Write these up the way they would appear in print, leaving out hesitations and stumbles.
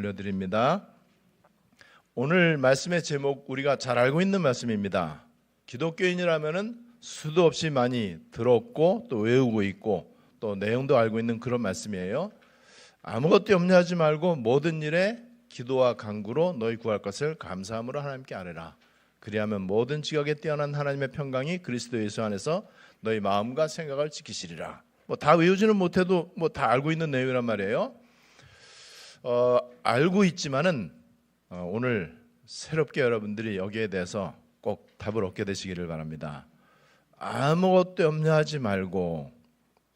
올려드립니다. 오늘 말씀의 제목 우리가 잘 알고 있는 말씀입니다. 기독교인이라면은 수도 없이 많이 들었고 또 외우고 있고 또 내용도 알고 있는 그런 말씀이에요. 아무것도 염려하지 말고 모든 일에 기도와 간구로 너희 구할 것을 감사함으로 하나님께 아뢰라. 그리하면 모든 지각에 뛰어난 하나님의 평강이 그리스도 예수 안에서 너희 마음과 생각을 지키시리라. 다 외우지는 못해도 다 알고 있는 내용이란 말이에요. 알고 있지만은 오늘 새롭게 여러분들이 여기에 대해서 꼭 답을 얻게 되시기를 바랍니다. 아무것도 염려하지 말고,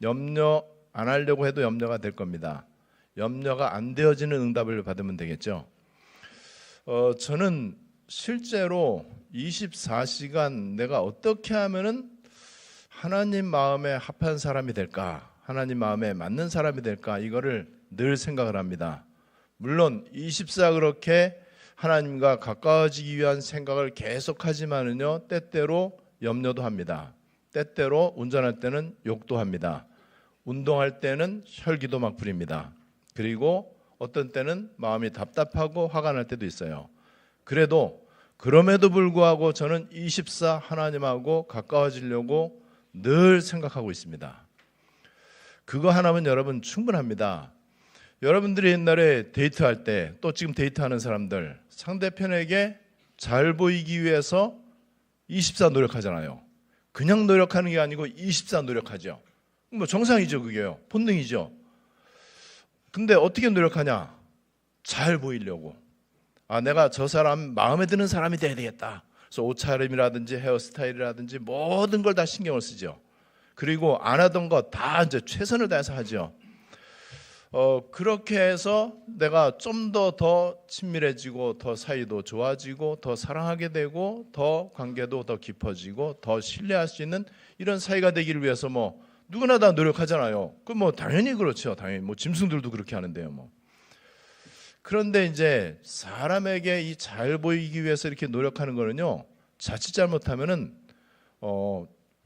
염려 안 하려고 해도 염려가 될 겁니다. 염려가 안 되어지는 응답을 받으면 되겠죠. 저는 실제로 24시간 내가 어떻게 하면은 하나님 마음에 합한 사람이 될까, 하나님 마음에 맞는 사람이 될까, 이거를 늘 생각을 합니다. 물론 24 그렇게 하나님과 가까워지기 위한 생각을 계속하지만은요, 때때로 염려도 합니다. 때때로 운전할 때는 욕도 합니다. 운동할 때는 혈기도 막 부립니다. 그리고 어떤 때는 마음이 답답하고 화가 날 때도 있어요. 그럼에도 불구하고 저는 24 하나님하고 가까워지려고 늘 생각하고 있습니다. 그거 하나면 여러분 충분합니다. 여러분들이 옛날에 데이트할 때, 또 지금 데이트하는 사람들, 상대편에게 잘 보이기 위해서 24 노력하잖아요. 그냥 노력하는 게 아니고 24 노력하죠. 정상이죠, 그게요. 본능이죠. 근데 어떻게 노력하냐? 잘 보이려고. 내가 저 사람 마음에 드는 사람이 돼야 되겠다. 그래서 옷차림이라든지 헤어스타일이라든지 모든 걸 다 신경을 쓰죠. 그리고 안 하던 거 다 이제 최선을 다해서 하죠. 그렇게 해서 내가 좀 더 친밀해지고 더 사이도 좋아지고 더 사랑하게 되고 더 관계도 더 깊어지고 더 신뢰할 수 있는 이런 사이가 되기를 위해서 누구나 다 노력하잖아요. 당연히 그렇죠. 당연히 짐승들도 그렇게 하는데요. 그런데 이제 사람에게 이 잘 보이기 위해서 이렇게 노력하는 거는요, 자칫 잘못하면은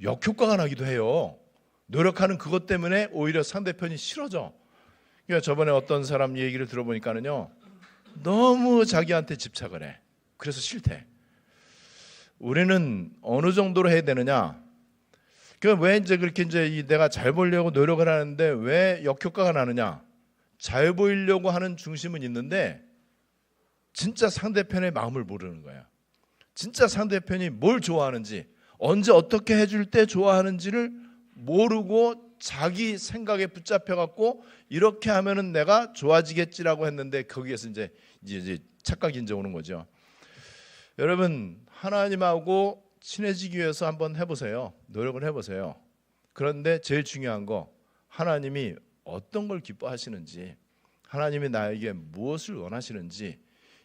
역효과가 나기도 해요. 노력하는 그것 때문에 오히려 상대편이 싫어져. 그러니까 저번에 어떤 사람 얘기를 들어보니까는요, 너무 자기한테 집착을 해. 그래서 싫대. 우리는 어느 정도로 해야 되느냐? 왜 이제 그렇게 내가 잘 보려고 노력을 하는데 왜 역효과가 나느냐? 잘 보이려고 하는 중심은 있는데 진짜 상대편의 마음을 모르는 거야. 진짜 상대편이 뭘 좋아하는지, 언제 어떻게 해줄 때 좋아하는지를 모르고 자기 생각에 붙잡혀갖고 이렇게 하면은 내가 좋아지겠지라고 했는데 거기에서 이제 착각이 이제 오는 거죠. 여러분, 하나님하고 친해지기 위해서 한번 해보세요. 노력을 해보세요. 그런데 제일 중요한 거, 하나님이 어떤 걸 기뻐하시는지, 하나님이 나에게 무엇을 원하시는지,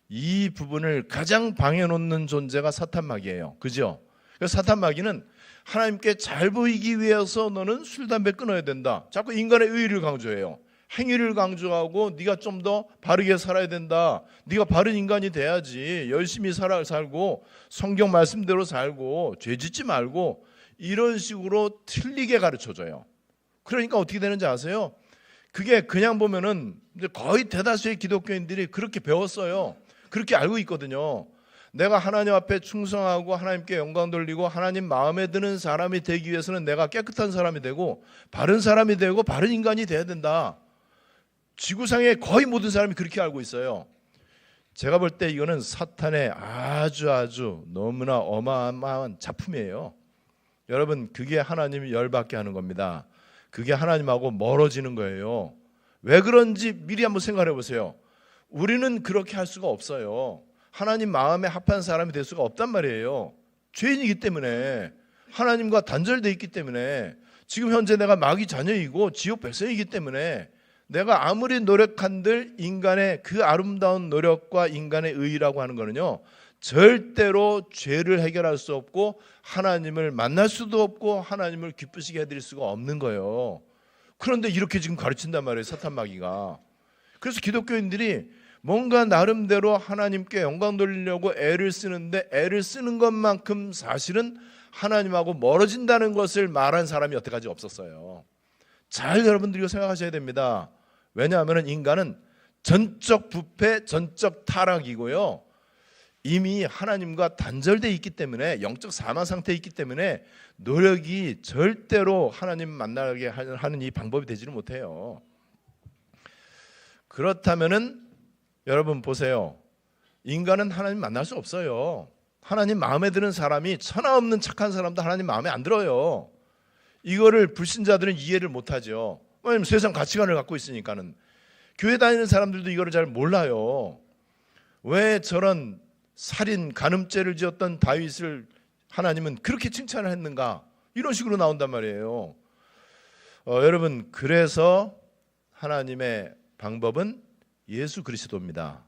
이 부분을 가장 방해놓는 존재가 사탄마귀예요. 그죠? 그래서 사탄마귀는 하나님께 잘 보이기 위해서 너는 술, 담배 끊어야 된다. 자꾸 인간의 의의를 강조해요. 행위를 강조하고 네가 좀 더 바르게 살아야 된다. 네가 바른 인간이 돼야지. 열심히 살고 성경 말씀대로 살고 죄 짓지 말고, 이런 식으로 틀리게 가르쳐줘요. 그러니까 어떻게 되는지 아세요? 그게 그냥 보면은 거의 대다수의 기독교인들이 그렇게 배웠어요. 그렇게 알고 있거든요. 내가 하나님 앞에 충성하고 하나님께 영광 돌리고 하나님 마음에 드는 사람이 되기 위해서는 내가 깨끗한 사람이 되고 바른 사람이 되고 바른 인간이 돼야 된다. 지구상의 거의 모든 사람이 그렇게 알고 있어요. 제가 볼 때 이거는 사탄의 아주 너무나 어마어마한 작품이에요. 여러분, 그게 하나님이 열받게 하는 겁니다. 그게 하나님하고 멀어지는 거예요. 왜 그런지 미리 한번 생각해 보세요. 우리는 그렇게 할 수가 없어요. 하나님 마음에 합한 사람이 될 수가 없단 말이에요. 죄인이기 때문에, 하나님과 단절되어 있기 때문에, 지금 현재 내가 마귀 자녀이고 지옥 백성이기 때문에 내가 아무리 노력한들 인간의 그 아름다운 노력과 인간의 의의라고 하는 거는요, 절대로 죄를 해결할 수 없고 하나님을 만날 수도 없고 하나님을 기쁘시게 해드릴 수가 없는 거예요. 그런데 이렇게 지금 가르친단 말이에요, 사탄마귀가. 그래서 기독교인들이 뭔가 나름대로 하나님께 영광 돌리려고 애를 쓰는데, 애를 쓰는 것만큼 사실은 하나님하고 멀어진다는 것을 말한 사람이 여태까지 없었어요. 잘 여러분들이 생각하셔야 됩니다. 왜냐하면 인간은 전적 부패, 전적 타락이고요. 이미 하나님과 단절되어 있기 때문에, 영적 사망 상태에 있기 때문에 노력이 절대로 하나님 만나게 하는 이 방법이 되지는 못해요. 그렇다면은 여러분 보세요. 인간은 하나님 만날 수 없어요. 하나님 마음에 드는 사람이 천하 없는 착한 사람도 하나님 마음에 안 들어요. 이거를 불신자들은 이해를 못하죠. 왜냐하면 세상 가치관을 갖고 있으니까는. 교회 다니는 사람들도 이거를 잘 몰라요. 왜 저런 살인 간음죄를 지었던 다윗을 하나님은 그렇게 칭찬을 했는가? 이런 식으로 나온단 말이에요. 여러분, 그래서 하나님의 방법은 예수 그리스도입니다.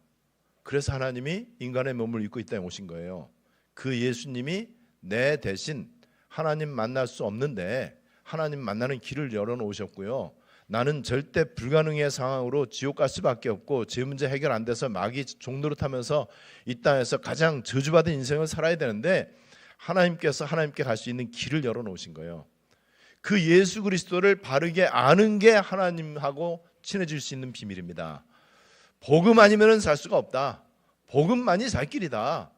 그래서 하나님이 인간의 몸을 입고 이 땅에 오신 거예요. 그 예수님이 내 대신 하나님 만날 수 없는데 하나님 만나는 길을 열어놓으셨고요. 나는 절대 불가능의 상황으로 지옥 갈 수밖에 없고 제 문제 해결 안 돼서 마귀 종노릇 하면서 이 땅에서 가장 저주받은 인생을 살아야 되는데 하나님께서 하나님께 갈 수 있는 길을 열어놓으신 거예요. 그 예수 그리스도를 바르게 아는 게 하나님하고 친해질 수 있는 비밀입니다. 복음 아니면 살 수가 없다. 복음만이 살 길이다.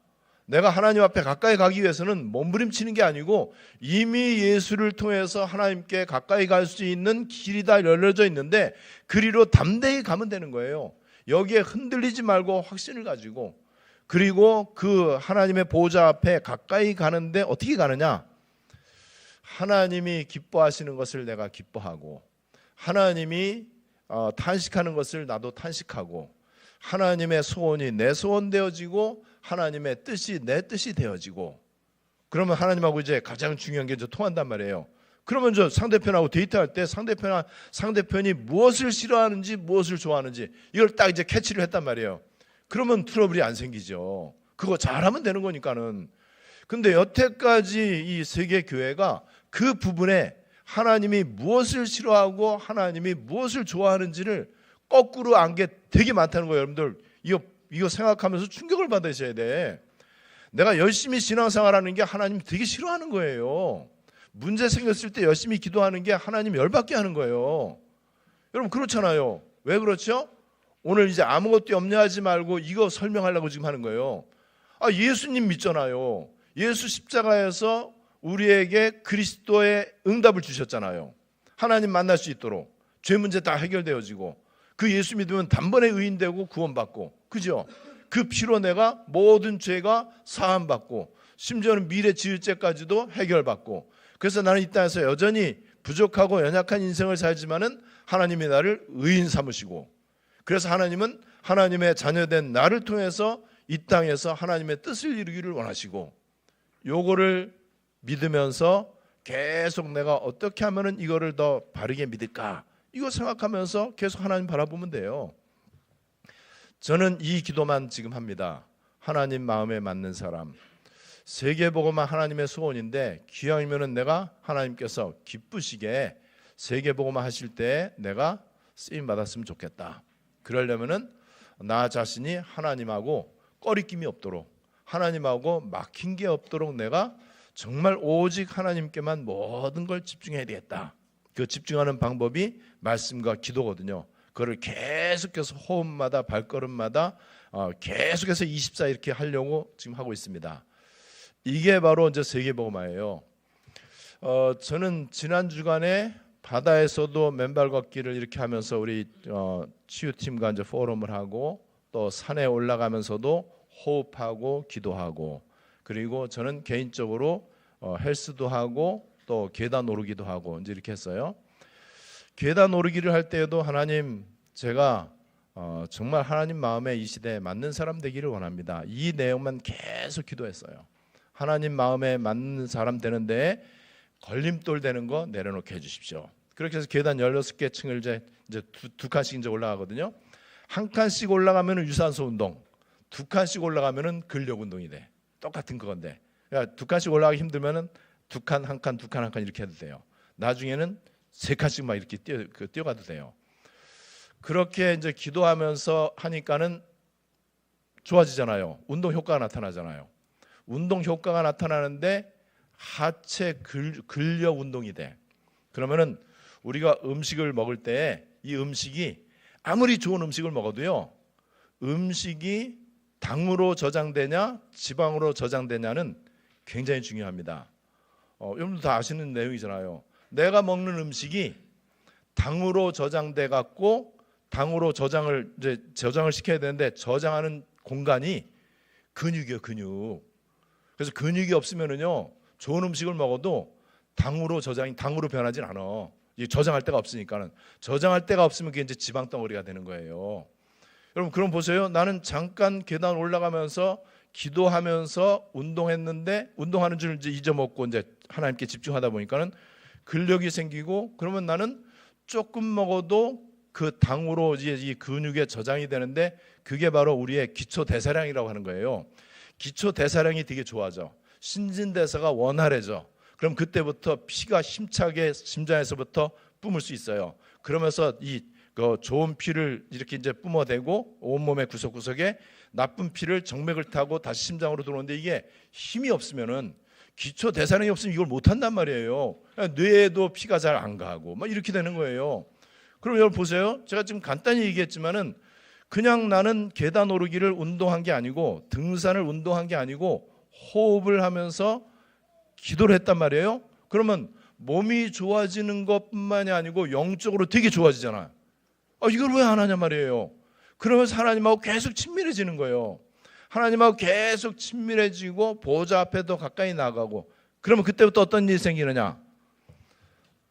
내가 하나님 앞에 가까이 가기 위해서는 몸부림치는 게 아니고 이미 예수를 통해서 하나님께 가까이 갈 수 있는 길이 다 열려져 있는데 그리로 담대히 가면 되는 거예요. 여기에 흔들리지 말고 확신을 가지고, 그리고 그 하나님의 보좌 앞에 가까이 가는데 어떻게 가느냐? 하나님이 기뻐하시는 것을 내가 기뻐하고, 하나님이 탄식하는 것을 나도 탄식하고, 하나님의 소원이 내 소원 되어지고 하나님의 뜻이 내 뜻이 되어지고, 그러면 하나님하고 이제 가장 중요한 게 이제 통한단 말이에요. 그러면 저 상대편하고 데이트할 때 상대편이 무엇을 싫어하는지 무엇을 좋아하는지 이걸 딱 이제 캐치를 했단 말이에요. 그러면 트러블이 안 생기죠. 그거 잘하면 되는 거니까는. 근데 여태까지 이 세계 교회가 그 부분에 하나님이 무엇을 싫어하고 하나님이 무엇을 좋아하는지를 거꾸로 안 게 되게 많다는 거예요. 여러분들 이거 생각하면서 충격을 받으셔야 돼. 내가 열심히 신앙생활하는 게 하나님 되게 싫어하는 거예요. 문제 생겼을 때 열심히 기도하는 게 하나님 열받게 하는 거예요. 여러분 그렇잖아요. 왜 그렇죠? 오늘 이제 아무것도 염려하지 말고 이거 설명하려고 지금 하는 거예요. 예수님 믿잖아요. 예수 십자가에서 우리에게 그리스도의 응답을 주셨잖아요. 하나님 만날 수 있도록 죄 문제 다 해결되어지고, 그 예수 믿으면 단번에 의인되고 구원받고, 그죠? 그 피로 내가 모든 죄가 사함받고 심지어는 미래 지을 죄까지도 해결받고, 그래서 나는 이 땅에서 여전히 부족하고 연약한 인생을 살지만은 하나님이 나를 의인 삼으시고, 그래서 하나님은 하나님의 자녀된 나를 통해서 이 땅에서 하나님의 뜻을 이루기를 원하시고, 요거를 믿으면서 계속 내가 어떻게 하면은 이거를 더 바르게 믿을까, 이거 생각하면서 계속 하나님 바라보면 돼요. 저는 이 기도만 지금 합니다. 하나님 마음에 맞는 사람, 세계복음만 하나님의 소원인데 기왕이면은 내가 하나님께서 기쁘시게 세계복음만 하실 때 내가 쓰임 받았으면 좋겠다. 그러려면은 나 자신이 하나님하고 꺼리낌이 없도록, 하나님하고 막힌 게 없도록 내가 정말 오직 하나님께만 모든 걸 집중해야 되겠다. 그 집중하는 방법이 말씀과 기도거든요. 그거를 계속해서 호흡마다 발걸음마다 계속해서 24 이렇게 하려고 지금 하고 있습니다. 이게 바로 이제 세계복음화예요. 저는 지난 주간에 바다에서도 맨발 걷기를 이렇게 하면서 우리 치유팀과 이제 포럼을 하고, 또 산에 올라가면서도 호흡하고 기도하고, 그리고 저는 개인적으로 헬스도 하고 또 계단 오르기도 하고 이제 이렇게 했어요. 계단 오르기를 할 때에도 하나님, 제가 정말 하나님 마음에 이 시대에 맞는 사람 되기를 원합니다. 이 내용만 계속 기도했어요. 하나님 마음에 맞는 사람 되는데 걸림돌 되는 거 내려놓게 해주십시오. 그렇게 해서 계단 16개 층을 이제 두 칸씩 이제 올라가거든요. 한 칸씩 올라가면 유산소 운동, 두 칸씩 올라가면 근력 운동이 돼. 똑같은 그건데, 그러니까 두 칸씩 올라가기 힘들면은 두 칸, 한 칸, 두 칸, 한 칸 이렇게 해도 돼요. 나중에는 세 칸씩 막 이렇게 뛰어가도 돼요. 그렇게 이제 기도하면서 하니까는 좋아지잖아요. 운동 효과가 나타나잖아요. 운동 효과가 나타나는데 하체 근력 운동이 돼. 그러면은 우리가 음식을 먹을 때 이 음식이 아무리 좋은 음식을 먹어도요, 음식이 당으로 저장되냐 지방으로 저장되냐는 굉장히 중요합니다. 여러분들 다 아시는 내용이잖아요. 내가 먹는 음식이 당으로 저장돼 갖고 당으로 저장을 시켜야 되는데 저장하는 공간이 근육이에요, 근육. 그래서 근육이 없으면은요 좋은 음식을 먹어도 당으로 변하진 않아. 저장할 데가 없으니까는. 저장할 데가 없으면 그게 이제 지방 덩어리가 되는 거예요. 여러분 그럼 보세요. 나는 잠깐 계단 올라가면서 기도하면서 운동했는데 운동하는 줄 이제 잊어먹고 이제 하나님께 집중하다 보니까는 근력이 생기고 그러면 나는 조금 먹어도 그 당으로 이제 이 근육에 저장이 되는데 그게 바로 우리의 기초 대사량이라고 하는 거예요. 기초 대사량이 되게 좋아져. 신진대사가 원활해져. 그럼 그때부터 피가 힘차게 심장에서부터 뿜을 수 있어요. 그러면서 이 좋은 피를 이렇게 이제 뿜어대고 온몸의 구석구석에 나쁜 피를 정맥을 타고 다시 심장으로 들어오는데 이게 힘이 없으면은 기초 대사량이 없으면 이걸 못 한단 말이에요. 뇌에도 피가 잘 안 가고 막 이렇게 되는 거예요. 그럼 여러분 보세요. 제가 지금 간단히 얘기했지만은 그냥 나는 계단 오르기를 운동한 게 아니고 등산을 운동한 게 아니고 호흡을 하면서 기도를 했단 말이에요. 그러면 몸이 좋아지는 것뿐만이 아니고 영적으로 되게 좋아지잖아요. 이걸 왜 안 하냐 말이에요. 그러면서 하나님하고 계속 친밀해지는 거예요. 하나님하고 계속 친밀해지고 보좌 앞에 더 가까이 나가고 그러면 그때부터 어떤 일이 생기느냐.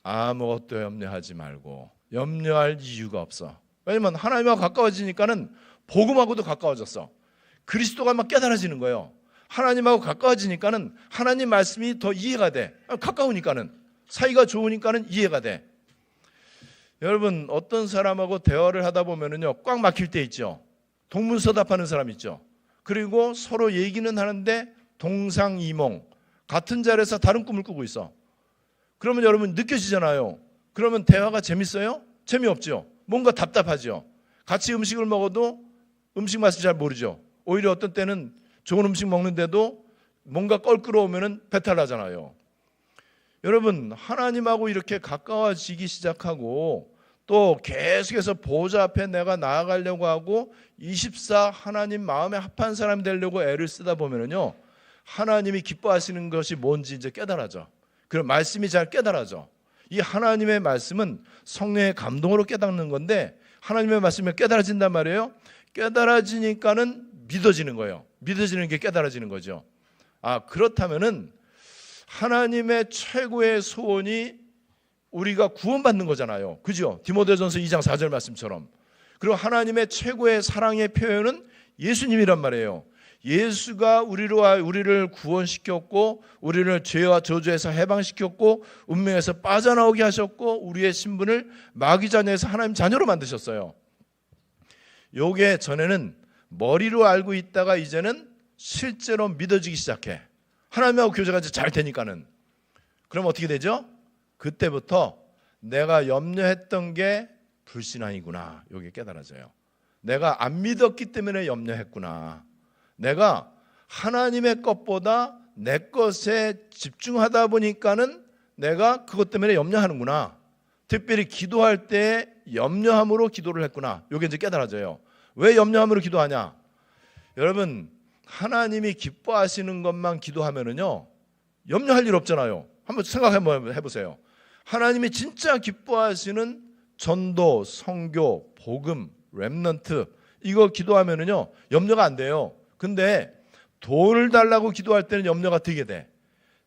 아무것도 염려하지 말고 염려할 이유가 없어. 왜냐면 하나님하고 가까워지니까는 복음하고도 가까워졌어. 그리스도가 막 깨달아지는 거예요. 하나님하고 가까워지니까는 하나님 말씀이 더 이해가 돼. 가까우니까는 사이가 좋으니까는 이해가 돼. 여러분 어떤 사람하고 대화를 하다 보면은요 꽉 막힐 때 있죠. 동문서답하는 사람 있죠. 그리고 서로 얘기는 하는데 동상이몽 같은 자리에서 다른 꿈을 꾸고 있어. 그러면 여러분 느껴지잖아요. 그러면 대화가 재밌어요? 재미없죠. 뭔가 답답하죠. 같이 음식을 먹어도 음식 맛을 잘 모르죠. 오히려 어떤 때는 좋은 음식 먹는데도 뭔가 껄끄러우면 배탈 나잖아요. 여러분 하나님하고 이렇게 가까워지기 시작하고 또 계속해서 보좌 앞에 내가 나아가려고 하고 24 하나님 마음에 합한 사람 되려고 애를 쓰다 보면은요 하나님이 기뻐하시는 것이 뭔지 이제 깨달아져. 그럼 말씀이 잘 깨달아져. 이 하나님의 말씀은 성령의 감동으로 깨닫는 건데 하나님의 말씀이 깨달아진단 말이에요. 깨달아지니까는 믿어지는 거예요. 믿어지는 게 깨달아지는 거죠. 그렇다면은 하나님의 최고의 소원이 우리가 구원받는 거잖아요. 그죠? 디모데전서 2장 4절 말씀처럼. 그리고 하나님의 최고의 사랑의 표현은 예수님이란 말이에요. 예수가 우리를 구원시켰고 우리를 죄와 저주에서 해방시켰고 운명에서 빠져나오게 하셨고 우리의 신분을 마귀 자녀에서 하나님 자녀로 만드셨어요. 요게 전에는 머리로 알고 있다가 이제는 실제로 믿어지기 시작해. 하나님하고 교제가 이제 잘 되니까는. 그럼 어떻게 되죠? 그때부터 내가 염려했던 게 불신앙이구나. 이게 깨달아져요. 내가 안 믿었기 때문에 염려했구나. 내가 하나님의 것보다 내 것에 집중하다 보니까는 내가 그것 때문에 염려하는구나. 특별히 기도할 때 염려함으로 기도를 했구나. 이게 이제 깨달아져요. 왜 염려함으로 기도하냐? 여러분 하나님이 기뻐하시는 것만 기도하면은요 염려할 일 없잖아요. 한번 생각 한번 해보세요. 하나님이 진짜 기뻐하시는 전도, 선교, 복음, 렘넌트 이거 기도하면은요 염려가 안 돼요. 근데 돈을 달라고 기도할 때는 염려가 되게 돼.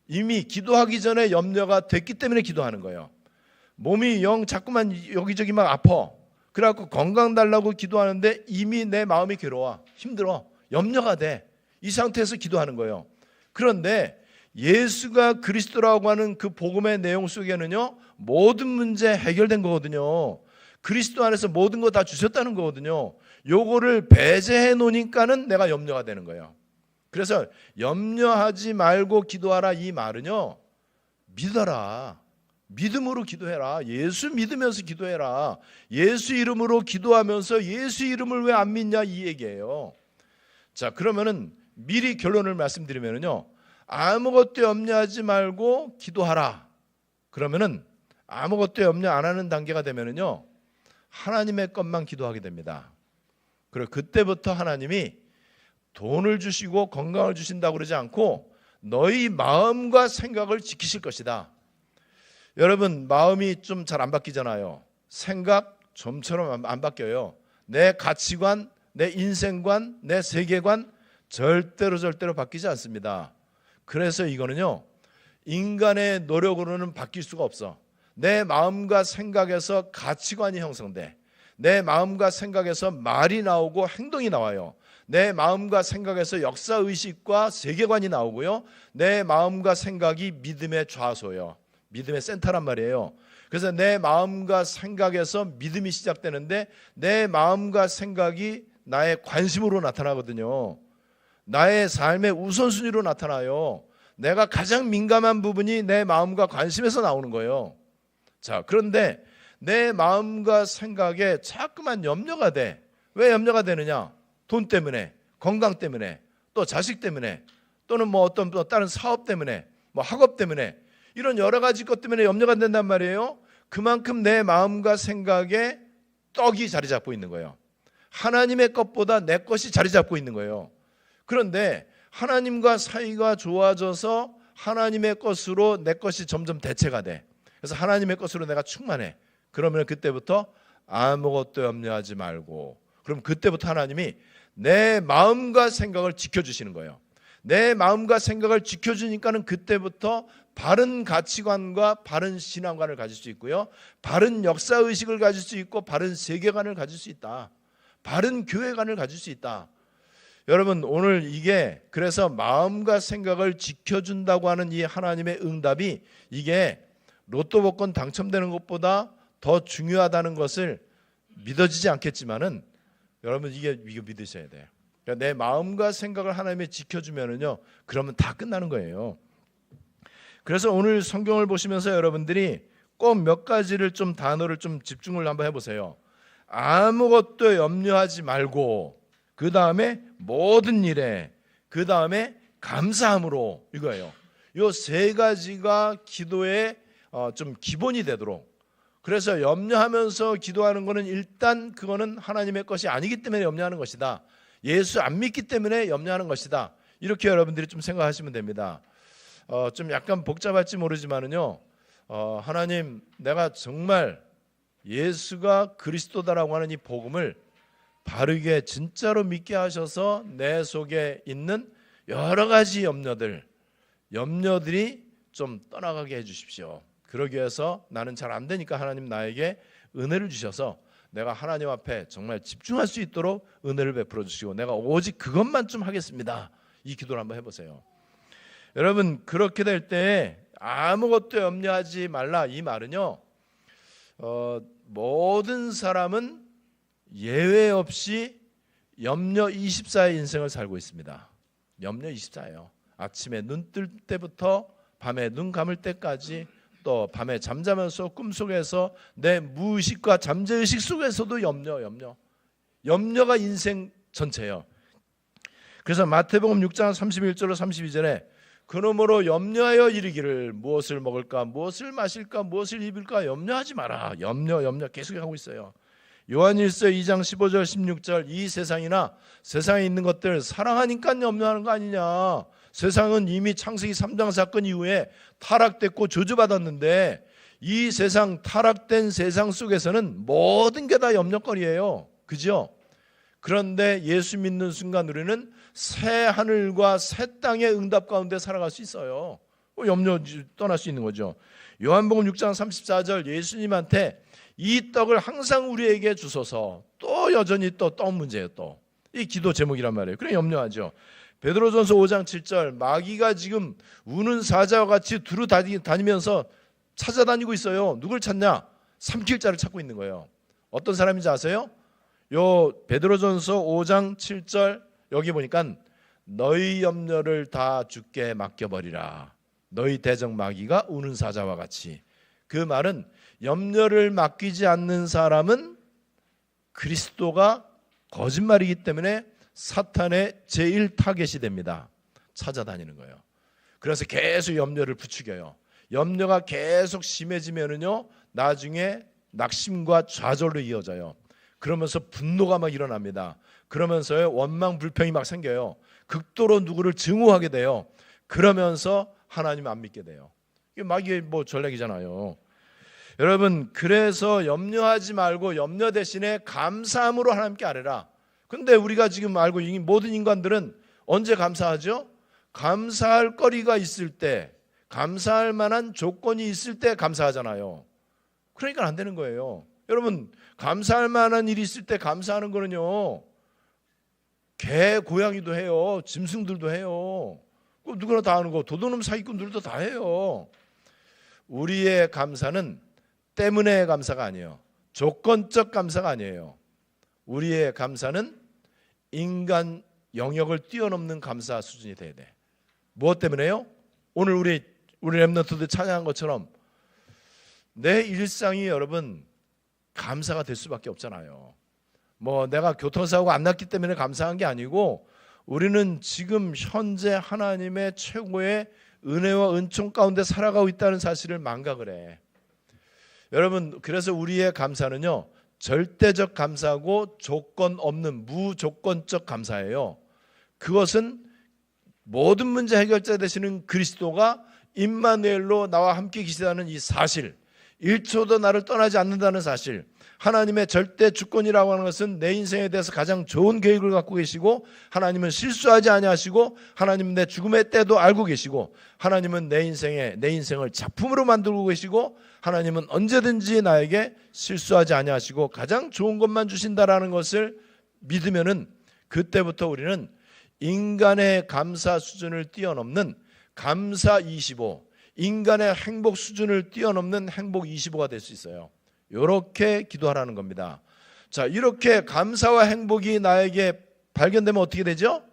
이미 기도하기 전에 염려가 됐기 때문에 기도하는 거예요. 몸이 자꾸만 여기저기 막 아파. 그래갖고 건강 달라고 기도하는데 이미 내 마음이 괴로워. 힘들어. 염려가 돼. 이 상태에서 기도하는 거예요. 그런데 예수가 그리스도라고 하는 그 복음의 내용 속에는요 모든 문제 해결된 거거든요. 그리스도 안에서 모든 거 다 주셨다는 거거든요. 요거를 배제해 놓으니까는 내가 염려가 되는 거예요. 그래서 염려하지 말고 기도하라 이 말은요 믿어라. 믿음으로 기도해라. 예수 믿으면서 기도해라. 예수 이름으로 기도하면서 예수 이름을 왜 안 믿냐 이 얘기예요. 자 그러면은 미리 결론을 말씀드리면요 아무것도 염려하지 말고 기도하라. 그러면은 아무것도 염려 안 하는 단계가 되면은요 하나님의 것만 기도하게 됩니다. 그리고 그때부터 하나님이 돈을 주시고 건강을 주신다고 그러지 않고 너희 마음과 생각을 지키실 것이다. 여러분, 마음이 좀 잘 안 바뀌잖아요. 생각 좀처럼 안 바뀌어요. 내 가치관, 내 인생관, 내 세계관 절대로 바뀌지 않습니다. 그래서 이거는요, 인간의 노력으로는 바뀔 수가 없어. 내 마음과 생각에서 가치관이 형성돼. 내 마음과 생각에서 말이 나오고 행동이 나와요. 내 마음과 생각에서 역사의식과 세계관이 나오고요. 내 마음과 생각이 믿음의 좌소예요. 믿음의 센터란 말이에요. 그래서 내 마음과 생각에서 믿음이 시작되는데 내 마음과 생각이 나의 관심으로 나타나거든요. 나의 삶의 우선순위로 나타나요. 내가 가장 민감한 부분이 내 마음과 관심에서 나오는 거예요. 자, 그런데 내 마음과 생각에 자꾸만 염려가 돼. 왜 염려가 되느냐? 돈 때문에, 건강 때문에, 또 자식 때문에, 또는 뭐 어떤 또 다른 사업 때문에, 뭐 학업 때문에, 이런 여러 가지 것 때문에 염려가 된단 말이에요. 그만큼 내 마음과 생각에 떡이 자리 잡고 있는 거예요. 하나님의 것보다 내 것이 자리 잡고 있는 거예요. 그런데 하나님과 사이가 좋아져서 하나님의 것으로 내 것이 점점 대체가 돼. 그래서 하나님의 것으로 내가 충만해. 그러면 그때부터 아무것도 염려하지 말고, 그럼 그때부터 하나님이 내 마음과 생각을 지켜주시는 거예요. 내 마음과 생각을 지켜주니까는 그때부터 바른 가치관과 바른 신앙관을 가질 수 있고요, 바른 역사의식을 가질 수 있고, 바른 세계관을 가질 수 있다. 바른 교회관을 가질 수 있다. 여러분, 오늘 이게 그래서 마음과 생각을 지켜준다고 하는 이 하나님의 응답이 이게 로또 복권 당첨되는 것보다 더 중요하다는 것을 믿어지지 않겠지만은 여러분, 이게 믿으셔야 돼요. 그러니까 내 마음과 생각을 하나님이 지켜주면은요, 그러면 다 끝나는 거예요. 그래서 오늘 성경을 보시면서 여러분들이 꼭 몇 가지를 좀 단어를 좀 집중을 한번 해보세요. 아무것도 염려하지 말고, 그 다음에 모든 일에, 그 다음에 감사함으로, 이거예요. 이 세 가지가 기도의 좀 기본이 되도록. 그래서 염려하면서 기도하는 것은 일단 그거는 하나님의 것이 아니기 때문에 염려하는 것이다. 예수 안 믿기 때문에 염려하는 것이다. 이렇게 여러분들이 좀 생각하시면 됩니다. 좀 약간 복잡할지 모르지만은요, 하나님, 내가 정말 예수가 그리스도다라고 하는 이 복음을 바르게 진짜로 믿게 하셔서 내 속에 있는 여러 가지 염려들이 좀 떠나가게 해주십시오. 그러기 위해서 나는 잘 안 되니까 하나님 나에게 은혜를 주셔서 내가 하나님 앞에 정말 집중할 수 있도록 은혜를 베풀어 주시고 내가 오직 그것만 좀 하겠습니다. 이 기도를 한번 해보세요. 여러분, 그렇게 될 때 아무것도 염려하지 말라, 이 말은요, 모든 사람은 예외 없이 염려 24의 인생을 살고 있습니다. 염려 24예요. 아침에 눈 뜰 때부터 밤에 눈 감을 때까지, 또 밤에 잠자면서 꿈속에서 내 무의식과 잠재의식 속에서도 염려가 인생 전체예요. 그래서 마태복음 6장 31절로 32절에 그러므로 염려하여 이르기를 무엇을 먹을까, 무엇을 마실까, 무엇을 입을까 염려하지 마라. 염려 계속 하고 있어요. 요한일서 2장 15절 16절 이 세상이나 세상에 있는 것들 사랑하니까 염려하는 거 아니냐. 세상은 이미 창세기 3장 사건 이후에 타락됐고 저주받았는데 이 세상, 타락된 세상 속에서는 모든 게 다 염려거리예요. 그죠? 그런데 예수 믿는 순간 우리는 새 하늘과 새 땅의 응답 가운데 살아갈 수 있어요. 염려 떠날 수 있는 거죠. 요한복음 6장 34절 예수님한테 이 떡을 항상 우리에게 주소서. 또 여전히 또 떡 문제예요. 또 이 기도 제목이란 말이에요. 그래 염려하죠. 베드로전서 5장 7절 마귀가 지금 우는 사자와 같이 두루 다니면서 찾아다니고 있어요. 누굴 찾냐? 삼킬 자를 찾고 있는 거예요. 어떤 사람인지 아세요? 요 베드로전서 5장 7절 여기 보니까 너희 염려를 다 주께 맡겨버리라. 너희 대적 마귀가 우는 사자와 같이. 그 말은 염려를 맡기지 않는 사람은 그리스도가 거짓말이기 때문에 사탄의 제일 타겟이 됩니다. 찾아다니는 거예요. 그래서 계속 염려를 부추겨요. 염려가 계속 심해지면은요, 나중에 낙심과 좌절로 이어져요. 그러면서 분노가 막 일어납니다. 그러면서요 원망 불평이 막 생겨요. 극도로 누구를 증오하게 돼요. 그러면서 하나님 안 믿게 돼요. 이게 뭐 전략이잖아요. 여러분, 그래서 염려하지 말고 염려 대신에 감사함으로 하나님께 아뢰라. 근데 우리가 지금 알고 있는 모든 인간들은 언제 감사하죠? 감사할 거리가 있을 때, 감사할 만한 조건이 있을 때 감사하잖아요. 그러니까 안 되는 거예요. 여러분, 감사할 만한 일이 있을 때 감사하는 거는요, 개, 고양이도 해요. 짐승들도 해요. 누구나 다 하는 거, 도둑놈 사기꾼들도 다 해요. 우리의 감사는 때문에 감사가 아니에요. 조건적 감사가 아니에요. 우리의 감사는 인간 영역을 뛰어넘는 감사 수준이 돼야 돼. 무엇 때문에요? 오늘 우리 랩런트들 찬양한 것처럼 내 일상이 여러분 감사가 될 수밖에 없잖아요. 뭐 내가 교통사고가 안 났기 때문에 감사한 게 아니고 우리는 지금 현재 하나님의 최고의 은혜와 은총 가운데 살아가고 있다는 사실을 망각을 해. 여러분, 그래서 우리의 감사는요 절대적 감사고 조건 없는 무조건적 감사예요. 그것은 모든 문제 해결자 되시는 그리스도가 임마누엘로 나와 함께 계시다는 이 사실, 1초도 나를 떠나지 않는다는 사실, 하나님의 절대 주권이라고 하는 것은 내 인생에 대해서 가장 좋은 계획을 갖고 계시고, 하나님은 실수하지 아니하시고, 하나님은 내 죽음의 때도 알고 계시고, 하나님은 내 인생을 작품으로 만들고 계시고, 하나님은 언제든지 나에게 실수하지 아니하시고 가장 좋은 것만 주신다라는 것을 믿으면은 그때부터 우리는 인간의 감사 수준을 뛰어넘는 감사 25, 인간의 행복 수준을 뛰어넘는 행복 25가 될 수 있어요. 이렇게 기도하라는 겁니다. 자, 이렇게 감사와 행복이 나에게 발견되면 어떻게 되죠?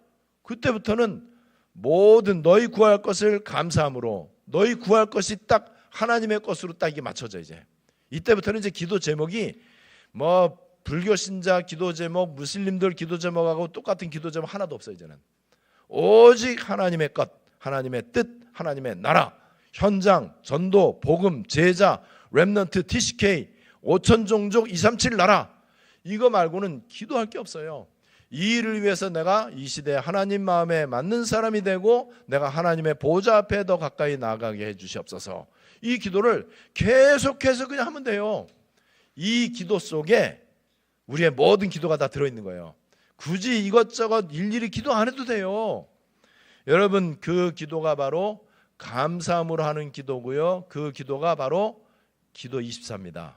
그때부터는 모든 너희 구할 것을 감사함으로, 너희 구할 것이 딱 하나님의 것으로 딱 이게 맞춰져. 이때부터는 이제 기도 제목이 뭐 불교 신자 기도 제목, 무슬림들 기도 제목하고 똑같은 기도 제목 하나도 없어요. 이제는 오직 하나님의 것, 하나님의 뜻, 하나님의 나라, 현장, 전도, 복음, 제자, 렘넌트, TCK, 5천 종족 237 나라, 이거 말고는 기도할 게 없어요. 이 일을 위해서 내가 이 시대에 하나님 마음에 맞는 사람이 되고 내가 하나님의 보좌 앞에 더 가까이 나아가게 해주시옵소서. 이 기도를 계속해서 그냥 하면 돼요. 이 기도 속에 우리의 모든 기도가 다 들어있는 거예요. 굳이 이것저것 일일이 기도 안 해도 돼요. 여러분, 그 기도가 바로 감사함으로 하는 기도고요. 그 기도가 바로 기도 24입니다.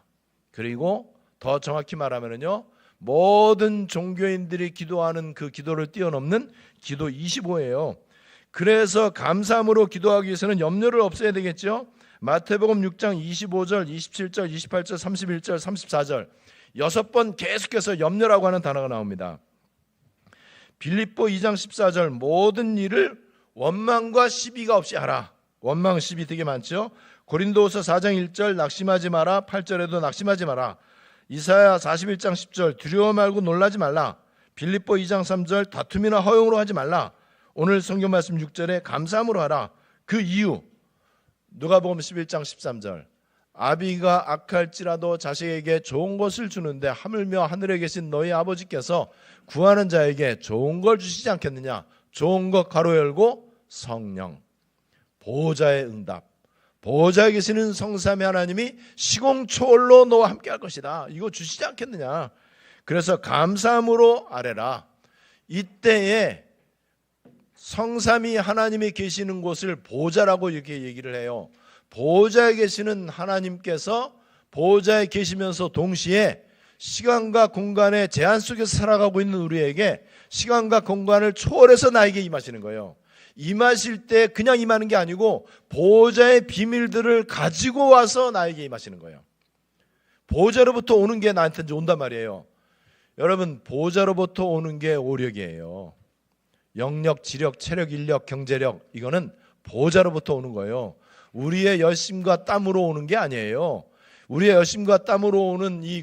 그리고 더 정확히 말하면요, 모든 종교인들이 기도하는 그 기도를 뛰어넘는 기도 25예요. 그래서 감사함으로 기도하기 위해서는 염려를 없애야 되겠죠. 마태복음 6장 25절, 27절, 28절, 31절, 34절 6번 계속해서 염려라고 하는 단어가 나옵니다. 빌립보 2장 14절 모든 일을 원망과 시비가 없이 하라. 원망, 시비 되게 많죠. 고린도후서 4장 1절 낙심하지 마라. 8절에도 낙심하지 마라. 이사야 41장 10절 두려워 말고 놀라지 말라. 빌립보 2장 3절 다툼이나 허용으로 하지 말라. 오늘 성경 말씀 6절에 감사함으로 하라. 그 이유 누가복음 11장 13절 아비가 악할지라도 자식에게 좋은 것을 주는데 하물며 하늘에 계신 너희 아버지께서 구하는 자에게 좋은 걸 주시지 않겠느냐. 좋은 것 가로 열고 성령, 보호자의 응답, 보호자에 계시는 성삼위 하나님이 시공초월로 너와 함께 할 것이다. 이거 주시지 않겠느냐. 그래서 감사함으로 아뢰라. 이때에 성삼위 하나님이 계시는 곳을 보호자라고 이렇게 얘기를 해요. 보호자에 계시는 하나님께서 보호자에 계시면서 동시에 시간과 공간의 제한 속에서 살아가고 있는 우리에게 시간과 공간을 초월해서 나에게 임하시는 거예요. 임하실 때 그냥 임하는 게 아니고 보호자의 비밀들을 가지고 와서 나에게 임하시는 거예요. 보호자로부터 오는 게 나한테 이제 온단 말이에요. 여러분, 보호자로부터 오는 게 오력이에요. 영력, 지력, 체력, 인력, 경제력, 이거는 보호자로부터 오는 거예요. 우리의 열심과 땀으로 오는 게 아니에요. 우리의 열심과 땀으로 오는 이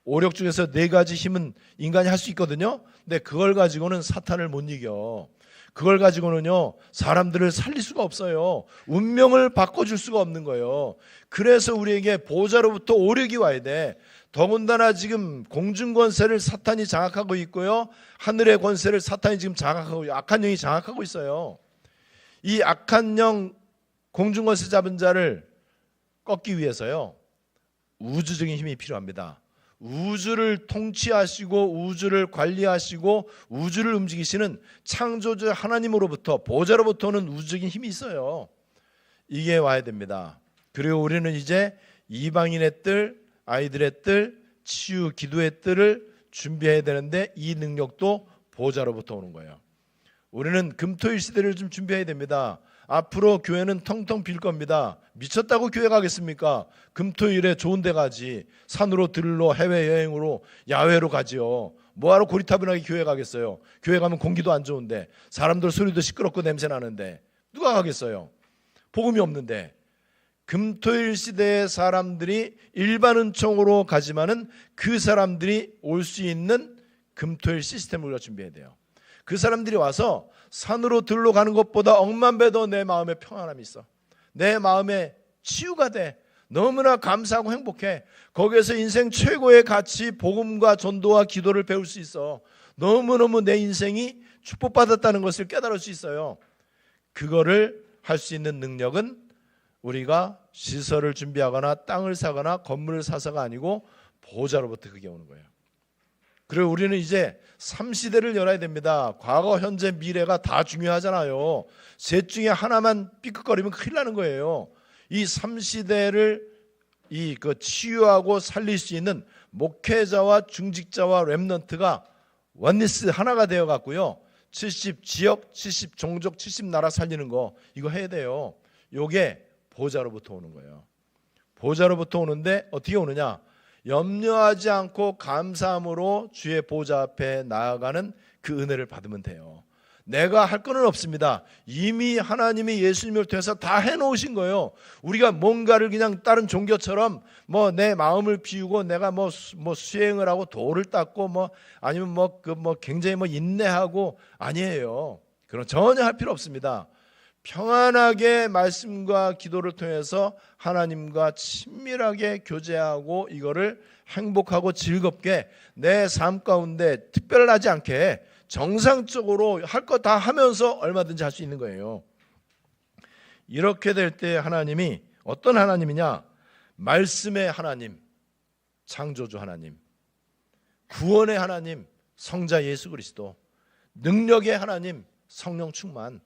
오력 중에서 4가지 힘은 인간이 할 수 있거든요. 근데 그걸 가지고는 사탄을 못 이겨. 그걸 가지고는요 사람들을 살릴 수가 없어요. 운명을 바꿔줄 수가 없는 거예요. 그래서 우리에게 보호자로부터 오력이 와야 돼. 더군다나 지금 공중 권세를 사탄이 장악하고 있고요, 하늘의 권세를 사탄이 지금 장악하고, 악한 영이 장악하고 있어요. 이 악한 영, 공중 권세 잡은 자를 꺾기 위해서요, 우주적인 힘이 필요합니다. 우주를 통치하시고 우주를 관리하시고 우주를 움직이시는 창조주 하나님으로부터, 보좌로부터 오는 우주적인 힘이 있어요. 이게 와야 됩니다. 그리고 우리는 이제 이방인의 뜰, 아이들의 뜰, 치유 기도의 뜰을 준비해야 되는데, 이 능력도 보좌로부터 오는 거예요. 우리는 금토일 시대를 좀 준비해야 됩니다. 앞으로 교회는 텅텅 빌 겁니다. 미쳤다고 교회 가겠습니까? 금토일에 좋은 데 가지. 산으로 들로 해외여행으로 야외로 가지요. 뭐하러 고리타분하게 교회 가겠어요? 교회 가면 공기도 안 좋은데, 사람들 소리도 시끄럽고 냄새 나는데 누가 가겠어요? 복음이 없는데. 금토일 시대의 사람들이 일반 은총으로 가지만은 그 사람들이 올 수 있는 금토일 시스템을 우리가 준비해야 돼요. 그 사람들이 와서 산으로 들로 가는 것보다 억만 배 더 내 마음에 평안함이 있어. 내 마음에 치유가 돼. 너무나 감사하고 행복해. 거기에서 인생 최고의 가치, 복음과 전도와 기도를 배울 수 있어. 너무너무 내 인생이 축복받았다는 것을 깨달을 수 있어요. 그거를 할 수 있는 능력은 우리가 시설을 준비하거나 땅을 사거나 건물을 사서가 아니고 보좌로부터 그게 오는 거예요. 그리고 우리는 이제 3시대를 열어야 됩니다. 과거, 현재, 미래가 다 중요하잖아요. 셋 중에 하나만 삐끗거리면 큰일 나는 거예요. 이 3시대를 치유하고 살릴 수 있는 목회자와 중직자와 렘넌트가 원리스 하나가 되어 갖고요, 70 지역, 70 종족, 70 나라 살리는 거, 이거 해야 돼요. 요게 보좌로부터 오는 거예요. 보좌로부터 오는데 어떻게 오느냐? 염려하지 않고 감사함으로 주의 보좌 앞에 나아가는 그 은혜를 받으면 돼요. 내가 할 거는 없습니다. 이미 하나님이 예수님을 통해서 다 해놓으신 거예요. 우리가 뭔가를 그냥 다른 종교처럼 내 마음을 비우고 내가 수행을 하고 도를 닦고 아니면 굉장히 인내하고, 아니에요. 그런 전혀 할 필요 없습니다. 평안하게 말씀과 기도를 통해서 하나님과 친밀하게 교제하고, 이거를 행복하고 즐겁게 내 삶 가운데 특별하지 않게 정상적으로 할 거 다 하면서 얼마든지 할 수 있는 거예요. 이렇게 될 때 하나님이 어떤 하나님이냐? 말씀의 하나님, 창조주 하나님, 구원의 하나님, 성자 예수 그리스도, 능력의 하나님, 성령 충만,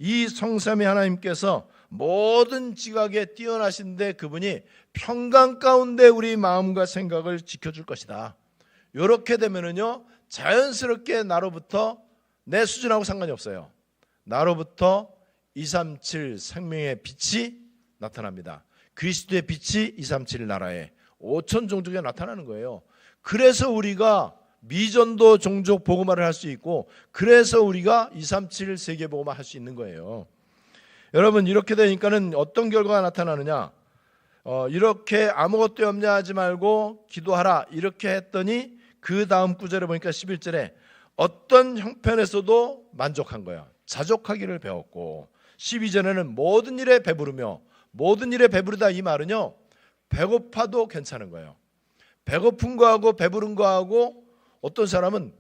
이 성삼위 하나님께서 모든 지각에 뛰어나신데 그분이 평강 가운데 우리 마음과 생각을 지켜줄 것이다. 이렇게 되면은요, 자연스럽게 나로부터, 내 수준하고 상관이 없어요, 나로부터 237 생명의 빛이 나타납니다. 그리스도의 빛이 237 나라에 5천 종족에 나타나는 거예요. 그래서 우리가 미전도 종족 복음화를 할 수 있고, 그래서 우리가 237 세계 복음화 할 수 있는 거예요. 여러분, 이렇게 되니까는 어떤 결과가 나타나느냐? 이렇게 아무것도 염려하지 말고 기도하라, 이렇게 했더니 그 다음 구절에 보니까 11절에 어떤 형편에서도 만족한 거야. 자족하기를 배웠고, 12절에는 모든 일에 배부르며, 모든 일에 배부르다, 이 말은요, 배고파도 괜찮은 거예요. 배고픈 거하고 배부른 거하고, 어떤 사람은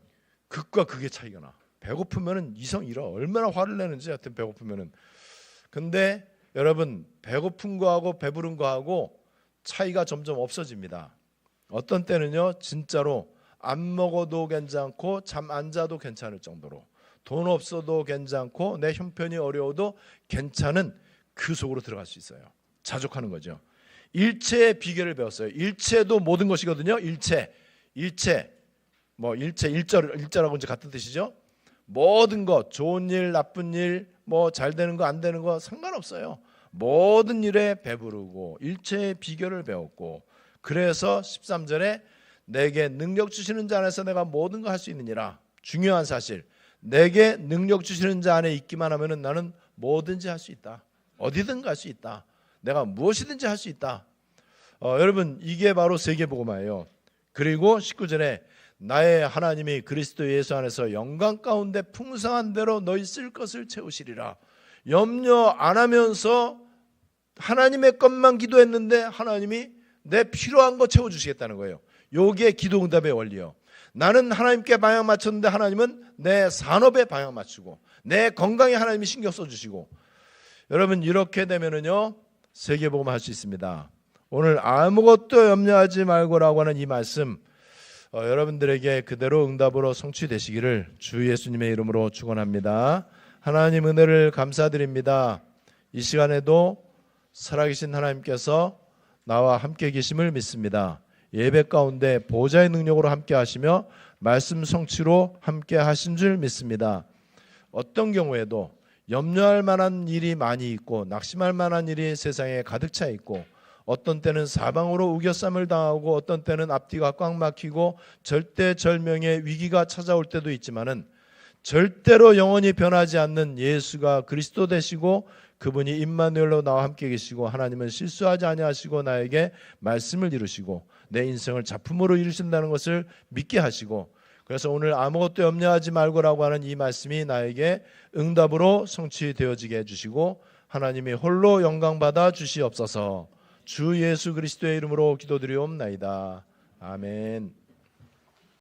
극과 극의 차이가 나. 배고프면은 이성 잃어. 얼마나 화를 내는지. 하여튼 배고프면은. 근데 여러분, 배고픈 거하고 배부른 거하고 차이가 점점 없어집니다. 어떤 때는요, 진짜로 안 먹어도 괜찮고 잠 안 자도 괜찮을 정도로, 돈 없어도 괜찮고 내 형편이 어려워도 괜찮은 그 속으로 들어갈 수 있어요. 자족하는 거죠. 일체의 비결을 배웠어요. 일체도 모든 것이거든요. 일체. 일자라고 이제 같은 뜻이죠. 모든 것, 좋은 일, 나쁜 일, 잘 되는 거, 안 되는 거 상관없어요. 모든 일에 배부르고 일체의 비결을 배웠고, 그래서 13절에 내게 능력 주시는 자 안에서 내가 모든 거 할 수 있느니라. 중요한 사실, 내게 능력 주시는 자 안에 있기만 하면은 나는 뭐든지 할 수 있다. 어디든 갈 수 있다. 내가 무엇이든지 할 수 있다. 여러분, 이게 바로 세계복음화예요. 그리고 19절에 나의 하나님이 그리스도 예수 안에서 영광 가운데 풍성한 대로 너희 쓸 것을 채우시리라. 염려 안 하면서 하나님의 것만 기도했는데 하나님이 내 필요한 거 채워주시겠다는 거예요. 요게 기도응답의 원리요. 나는 하나님께 방향 맞췄는데 하나님은 내 산업에 방향 맞추고 내 건강에 하나님이 신경 써주시고, 여러분 이렇게 되면은요 세계복음 할 수 있습니다. 오늘 아무것도 염려하지 말고라고 하는 이 말씀 여러분들에게 그대로 응답으로 성취되시기를 주 예수님의 이름으로 축원합니다. 하나님 은혜를 감사드립니다. 이 시간에도 살아계신 하나님께서 나와 함께 계심을 믿습니다. 예배 가운데 보좌의 능력으로 함께 하시며 말씀 성취로 함께 하신 줄 믿습니다. 어떤 경우에도 염려할 만한 일이 많이 있고 낙심할 만한 일이 세상에 가득 차 있고, 어떤 때는 사방으로 우겨쌈을 당하고 어떤 때는 앞뒤가 꽉 막히고 절대절명의 위기가 찾아올 때도 있지만은 절대로 영원히 변하지 않는 예수가 그리스도 되시고 그분이 임마누엘로 나와 함께 계시고 하나님은 실수하지 아니하시고 나에게 말씀을 이루시고 내 인생을 작품으로 이루신다는 것을 믿게 하시고, 그래서 오늘 아무것도 염려하지 말고라고 하는 이 말씀이 나에게 응답으로 성취되어지게 해주시고 하나님이 홀로 영광받아 주시옵소서. 주 예수 그리스도의 이름으로 기도드리옵나이다. 아멘.